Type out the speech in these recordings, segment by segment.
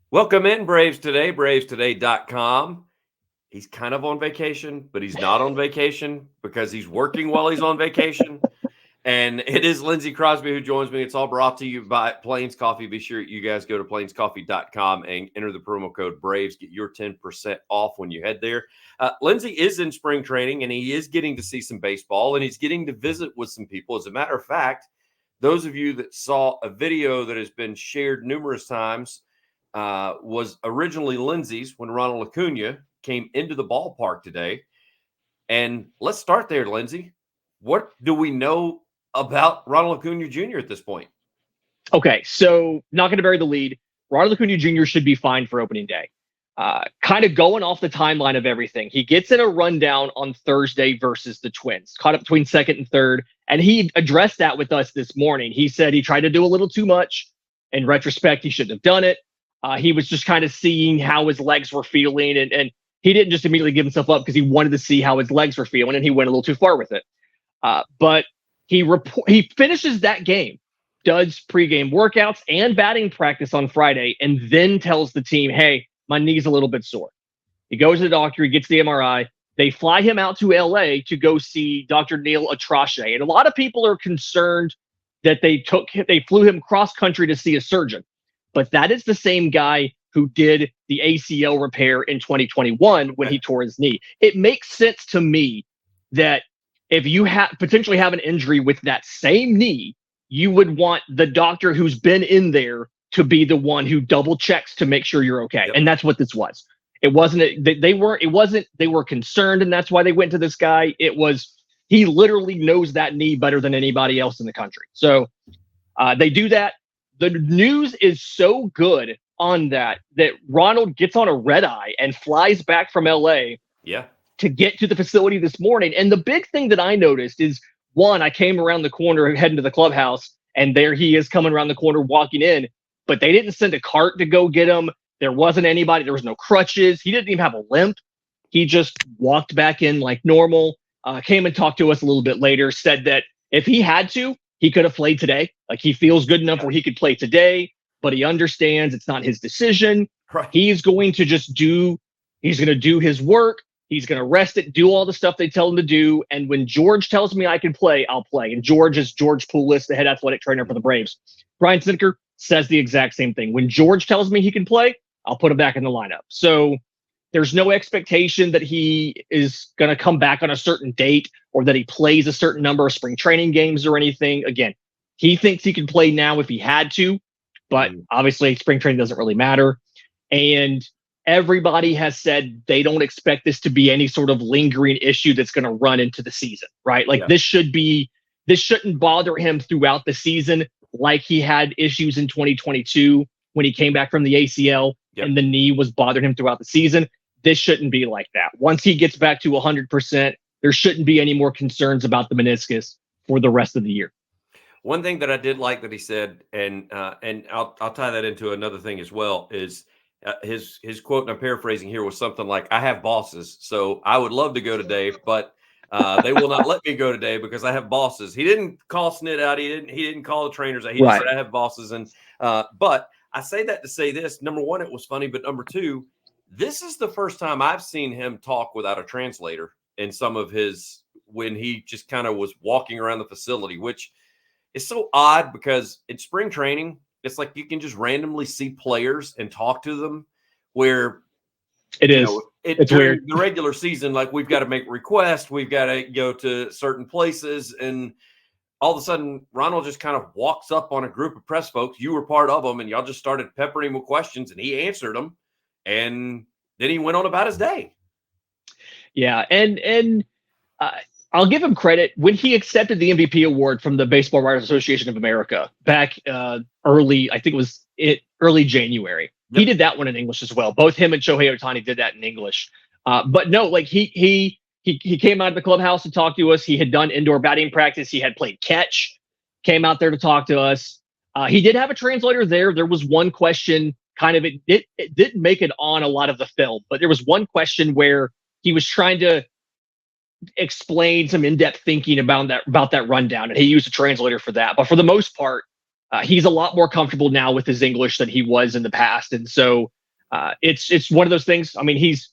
Welcome in, Braves Today, bravestoday.com. He's kind of on vacation, but he's not on vacation because he's working while he's on vacation. And it is Lindsay Crosby who joins me. It's all brought to you by Plains Coffee. Be sure you guys go to plainscoffee.com and enter the promo code BRAVES. Get your 10% off when you head there. Lindsay is in spring training, and he is getting to see some baseball, and he's getting to visit with some people. As a matter of fact, those of you that saw a video that has been shared numerous times was originally Lindsay's when Ronald Acuña came into the ballpark today. And let's start there, Lindsay. What do we know about Ronald Acuña Jr. at this point? Okay, so not going to bury the lead. Ronald Acuña Jr. should be fine for opening day. Kind of going off the timeline of everything. He gets in a rundown on Thursday versus the Twins, caught up between second and third. And he addressed that with us this morning. He said he tried to do a little too much. In retrospect, he shouldn't have done it. He was just kind of seeing how his legs were feeling. And he didn't just immediately give himself up because he wanted to see how his legs were feeling. And he went a little too far with it. But he finishes that game, does pregame workouts and batting practice on Friday, and then tells the team, hey, my knee's a little bit sore. He goes to the doctor, he gets the MRI. They fly him out to LA to go see Dr. Neil Atrache. And a lot of people are concerned that they flew him cross country to see a surgeon. But that is the same guy who did the ACL repair in 2021 when he tore his knee. It makes sense to me that if you potentially have an injury with that same knee, you would want the doctor who's been in there to be the one who double checks to make sure you're okay. Yep. And that's what this was. It wasn't, they were concerned, and that's why they went to this guy. It was, he literally knows that knee better than anybody else in the country. So they do that. The news is so good on that Ronald gets on a red eye and flies back from LA. Yeah. To get to the facility this morning. And the big thing that I noticed is, one, I came around the corner heading to the clubhouse, and there he is coming around the corner walking in, but they didn't send a cart to go get him. There wasn't anybody. There was no crutches. He didn't even have a limp. He just walked back in like normal, came and talked to us a little bit later, said that if he had to, he could have played today. Like, he feels good enough where he could play today, but he understands it's not his decision. Right. He's going to do his work. He's going to rest it, do all the stuff they tell him to do. And when George tells me I can play, I'll play. And George is George Poulis, the head athletic trainer for the Braves. Brian Snedeker says the exact same thing. When George tells me he can play, I'll put him back in the lineup. So there's no expectation that he is going to come back on a certain date or that he plays a certain number of spring training games or anything. Again, he thinks he can play now if he had to, but obviously spring training doesn't really matter. And everybody has said they don't expect this to be any sort of lingering issue that's going to run into the season, right? Like, this shouldn't bother him throughout the season, like he had issues in 2022 when he came back from the ACL and the knee was bothering him throughout the season. This shouldn't be like that. Once he gets back to 100%, there shouldn't be any more concerns about the meniscus for the rest of the year. One thing that I did like that he said, and I'll tie that into another thing as well, is his quote, and I'm paraphrasing here, was something like, I have bosses, so I would love to go today, but they will not let me go today because I have bosses. He didn't call Snit out. He didn't call the trainers out. He just said, I have bosses. And but I say that to say this. Number one, it was funny, but number two, this is the first time I've seen him talk without a translator in some of his, when he just kind of was walking around the facility, which is so odd because in spring training, it's like you can just randomly see players and talk to them, where it's weird. The regular season, like, we've got to make requests, we've got to go to certain places, and all of a sudden Ronald just kind of walks up on a group of press folks. You were part of them, and y'all just started peppering him with questions, and he answered them, and then he went on about his day. Yeah, and I'll give him credit. When he accepted the MVP award from the Baseball Writers Association of America back early January, he did that one in English as well. Both him and Shohei Ohtani did that in English. But no, like, he came out of the clubhouse to talk to us. He had done indoor batting practice. He had played catch, came out there to talk to us. He did have a translator there. There was one question, kind of, it didn't make it on a lot of the film, but there was one question where he was trying to explain some in-depth thinking about that rundown, and he used a translator for that. But for the most part, he's a lot more comfortable now with his English than he was in the past. And so It's one of those things. I mean, he's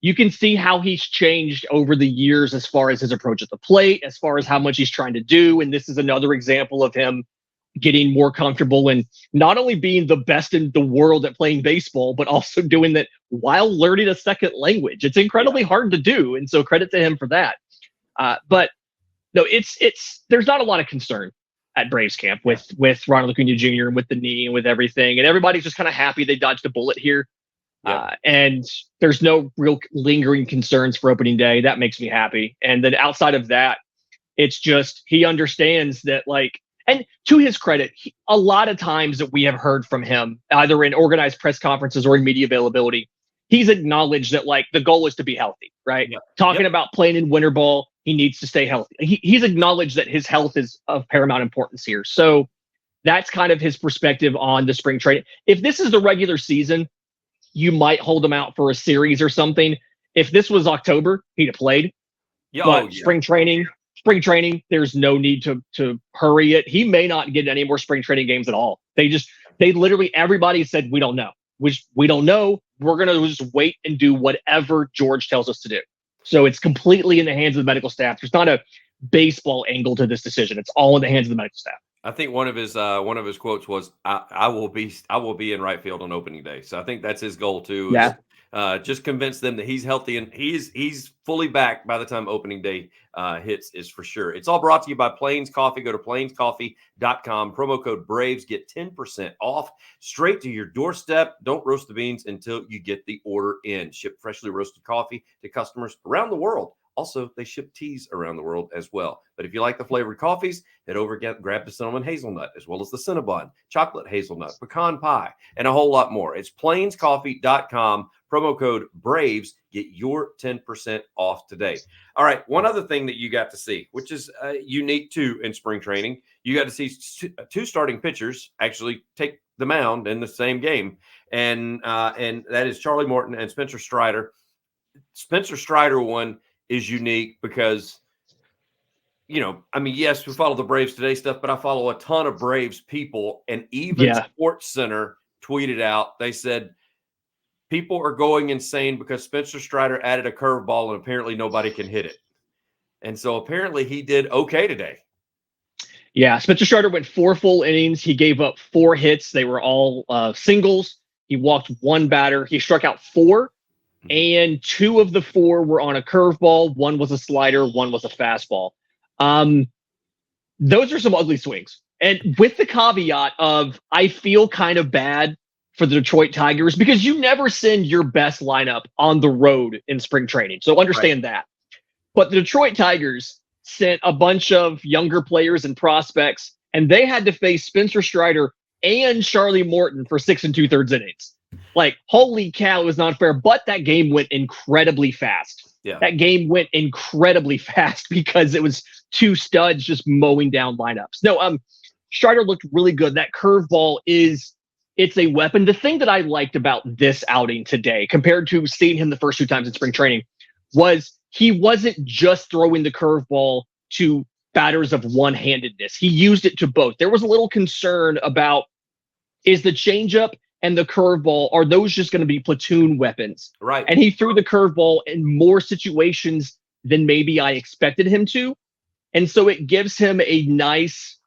you can see how he's changed over the years as far as his approach at the plate, as far as how much he's trying to do. And this is another example of him getting more comfortable and not only being the best in the world at playing baseball, but also doing that while learning a second language. It's incredibly hard to do. And so credit to him for that. But no, there's not a lot of concern at Braves camp with Ronald Acuña Jr. and with the knee and with everything. And everybody's just kind of happy they dodged a bullet here. And there's no real lingering concerns for opening day. That makes me happy. And then outside of that, it's just he understands that, like, and to his credit, a lot of times that we have heard from him, either in organized press conferences or in media availability, he's acknowledged that, like, the goal is to be healthy, right? Talking about playing in winter ball, he needs to stay healthy. He's acknowledged that his health is of paramount importance here. So that's kind of his perspective on the spring training. If this is the regular season, you might hold him out for a series or something. If this was October, he'd have played. Spring training, there's no need to hurry it. He may not get any more spring training games at all. They literally, everybody said, we don't know. We don't know. We're going to just wait and do whatever George tells us to do. So it's completely in the hands of the medical staff. There's not a baseball angle to this decision. It's all in the hands of the medical staff. I think one of his quotes was, I will be in right field on opening day. So I think that's his goal too. Just convince them that he's healthy and he's fully back by the time opening day hits, is for sure. It's all brought to you by Plains Coffee. Go to plainscoffee.com. Promo code Braves. Get 10% off straight to your doorstep. Don't roast the beans until you get the order in. Ship freshly roasted coffee to customers around the world. Also, they ship teas around the world as well. But if you like the flavored coffees, head over and grab the cinnamon hazelnut, as well as the Cinnabon, chocolate hazelnut, pecan pie, and a whole lot more. It's plainscoffee.com. Promo code BRAVES. Get your 10% off today. All right, one other thing that you got to see, which is unique too in spring training, you got to see two starting pitchers actually take the mound in the same game, and that is Charlie Morton and Spencer Strider. Spencer Strider one is unique because, yes, we follow the Braves Today stuff, but I follow a ton of Braves people, and even Sports Center tweeted out, they said, people are going insane because Spencer Strider added a curveball and apparently nobody can hit it. And so apparently he did okay today. Yeah, Spencer Strider went 4 full innings. He gave up 4 hits. They were all singles. He walked 1 batter. He struck out 4. And 2 of the 4 were on a curveball. 1 was a slider. 1 was a fastball. Those are some ugly swings. And with the caveat of, I feel kind of bad for the Detroit Tigers because you never send your best lineup on the road in spring training. So understand that. But the Detroit Tigers sent a bunch of younger players and prospects, and they had to face Spencer Strider and Charlie Morton for 6 2/3 innings. Like, holy cow, it was not fair. But that game went incredibly fast. That game went incredibly fast because it was 2 studs just mowing down lineups. No, Strider looked really good. That curveball it's a weapon. The thing that I liked about this outing today, compared to seeing him the first 2 times in spring training, was he wasn't just throwing the curveball to batters of one-handedness. He used it to both. There was a little concern about, is the changeup and the curveball, are those just going to be platoon weapons? Right. And he threw the curveball in more situations than maybe I expected him to. And so it gives him a nice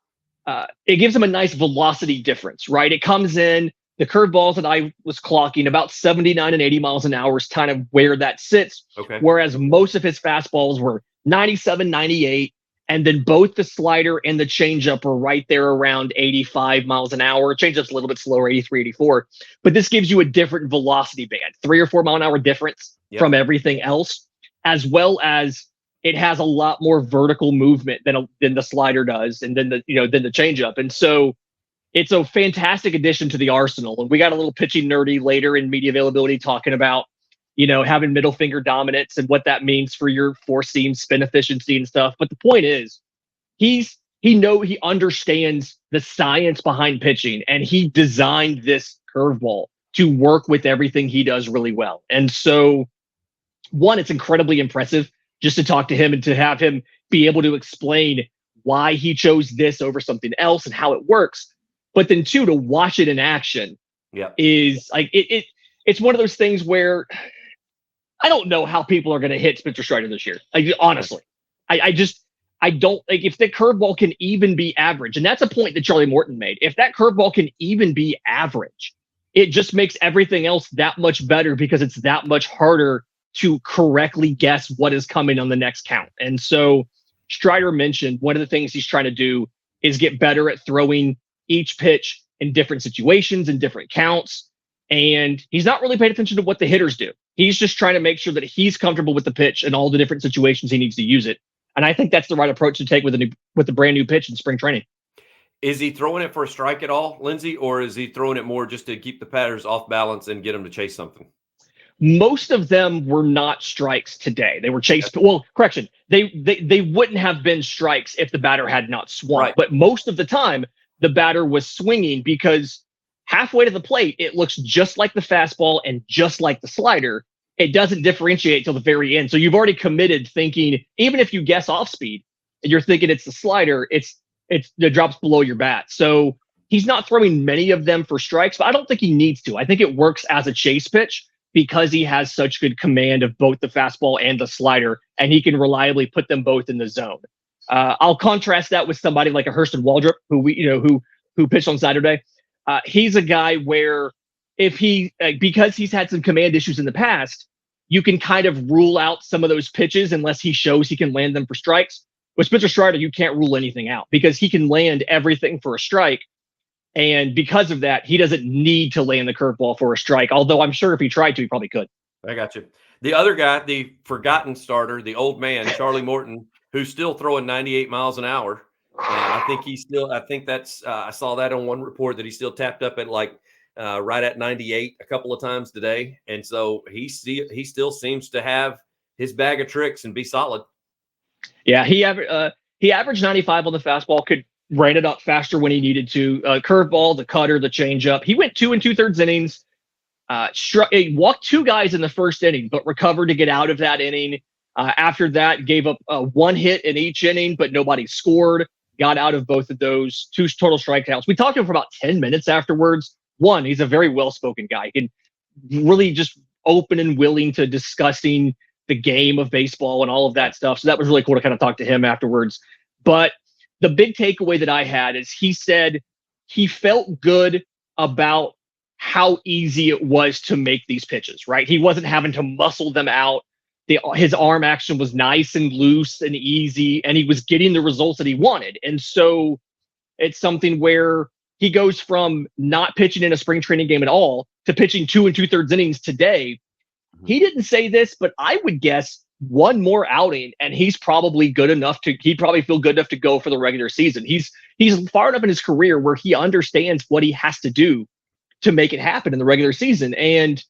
velocity difference, right? It comes in, the curveballs that I was clocking about 79 and 80 miles an hour is kind of where that sits. Okay. Whereas most of his fastballs were 97, 98. And then both the slider and the changeup are right there around 85 miles an hour. Changeup's a little bit slower, 83, 84. But this gives you a different velocity band, 3 or 4 mile an hour difference from everything else, as well as it has a lot more vertical movement than the slider does, and then the changeup. And so it's a fantastic addition to the arsenal. And we got a little pitching nerdy later in media availability talking about, having middle finger dominance and what that means for your 4-seam spin efficiency and stuff. But the point is, he understands the science behind pitching, and he designed this curveball to work with everything he does really well. And so, one, it's incredibly impressive just to talk to him and to have him be able to explain why he chose this over something else and how it works. But then 2, to watch it in action Yeah. is like it's one of those things where I don't know how people are going to hit Spencer Strider this year. Like, honestly, I don't like if the curveball can even be average. And that's a point that Charlie Morton made. If that curveball can even be average, it just makes everything else that much better because it's that much harder to correctly guess what is coming on the next count. And so Strider mentioned one of the things he's trying to do is get better at throwing each pitch in different situations and different counts. And he's not really paying attention to what the hitters do. He's just trying to make sure that he's comfortable with the pitch and all the different situations he needs to use it. And I think that's the right approach to take with a brand new pitch in spring training. Is he throwing it for a strike at all, Lindsay, or is he throwing it more just to keep the batters off balance and get them to chase something? Most of them were not strikes today. They were chased. Well, correction. They wouldn't have been strikes if the batter had not swung. Right. But most of the time, the batter was swinging because halfway to the plate, it looks just like the fastball and just like the slider. It doesn't differentiate till the very end. So you've already committed thinking, even if you guess off speed, and you're thinking it's the slider, it drops below your bat. So he's not throwing many of them for strikes, but I don't think he needs to. I think it works as a chase pitch because he has such good command of both the fastball and the slider, and he can reliably put them both in the zone. I'll contrast that with somebody like a Hurston Waldrop, who pitched on Saturday. He's a guy where if because he's had some command issues in the past, you can kind of rule out some of those pitches unless he shows he can land them for strikes. With Spencer Strider, you can't rule anything out because he can land everything for a strike. And because of that, he doesn't need to land the curveball for a strike, although I'm sure if he tried to, he probably could. I got you. The other guy, the forgotten starter, the old man, Charlie Morton, who's still throwing 98 miles an hour. I saw that on one report that he still tapped up at right at 98 a couple of times today. And so he still seems to have his bag of tricks and be solid. Yeah, he averaged 95 on the fastball, could ran it up faster when he needed to. Curveball, the cutter, the changeup. He went 2 2/3 innings. He walked 2 guys in the first inning, but recovered to get out of that inning. After that, gave up 1 hit in each inning, but nobody scored. Got out of both of those, 2 total strikeouts. We talked to him for about 10 minutes afterwards. One, he's a very well-spoken guy. He can really just open and willing to discussing the game of baseball and all of that stuff. So that was really cool to kind of talk to him afterwards. But the big takeaway that I had is he said he felt good about how easy it was to make these pitches, right? He wasn't having to muscle them out. His arm action was nice and loose and easy, and he was getting the results that he wanted. And so it's something where he goes from not pitching in a spring training game at all to pitching 2 2/3 innings today. He didn't say this, but I would guess one more outing and he'd probably feel good enough to go for the regular season. He's far enough in his career where he understands what he has to do to make it happen in the regular season. And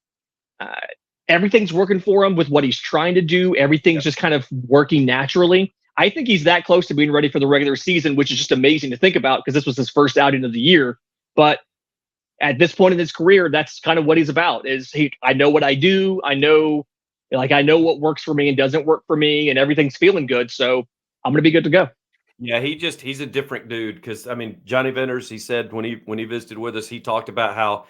everything's working for him with what he's trying to do. Everything's just kind of working naturally. I think he's that close to being ready for the regular season, which is just amazing to think about because this was his first outing of the year. But at this point in his career, that's kind of what he's about. I know what I do. I know what works for me and doesn't work for me, and everything's feeling good. So I'm going to be good to go. Yeah, he's a different dude because, I mean, Johnny Venters, he said when he visited with us, he talked about how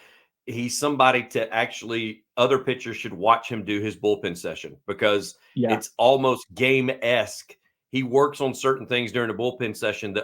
he's somebody to actually other pitchers should watch him do his bullpen session because it's almost game-esque. He works on certain things during the bullpen session.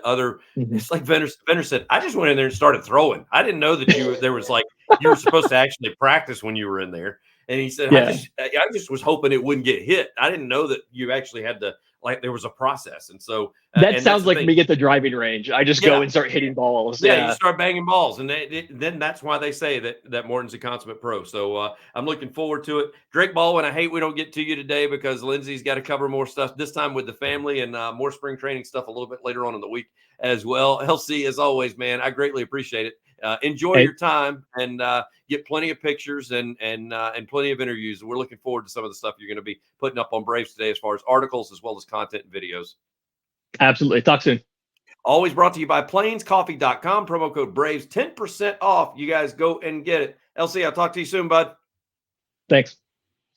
It's like Venters said, I just went in there and started throwing. I didn't know that you were supposed to actually practice when you were in there. And he said, I just was hoping it wouldn't get hit. I didn't know that you actually had to, there was a process. And so that sounds like me at the driving range. I just go and start hitting balls. Yeah, you start banging balls. And then that's why they say that Morton's a consummate pro. So I'm looking forward to it. Drake Baldwin, I hate we don't get to you today because Lindsay's got to cover more stuff this time with the family and more spring training stuff a little bit later on in the week as well. LC, as always, man, I greatly appreciate it. Enjoy your time and get plenty of pictures and plenty of interviews. We're looking forward to some of the stuff you're going to be putting up on Braves today as far as articles as well as content and videos. Absolutely. Talk soon. Always brought to you by plainscoffee.com. Promo code Braves, 10% off. You guys go and get it. LC, I'll talk to you soon, bud. Thanks.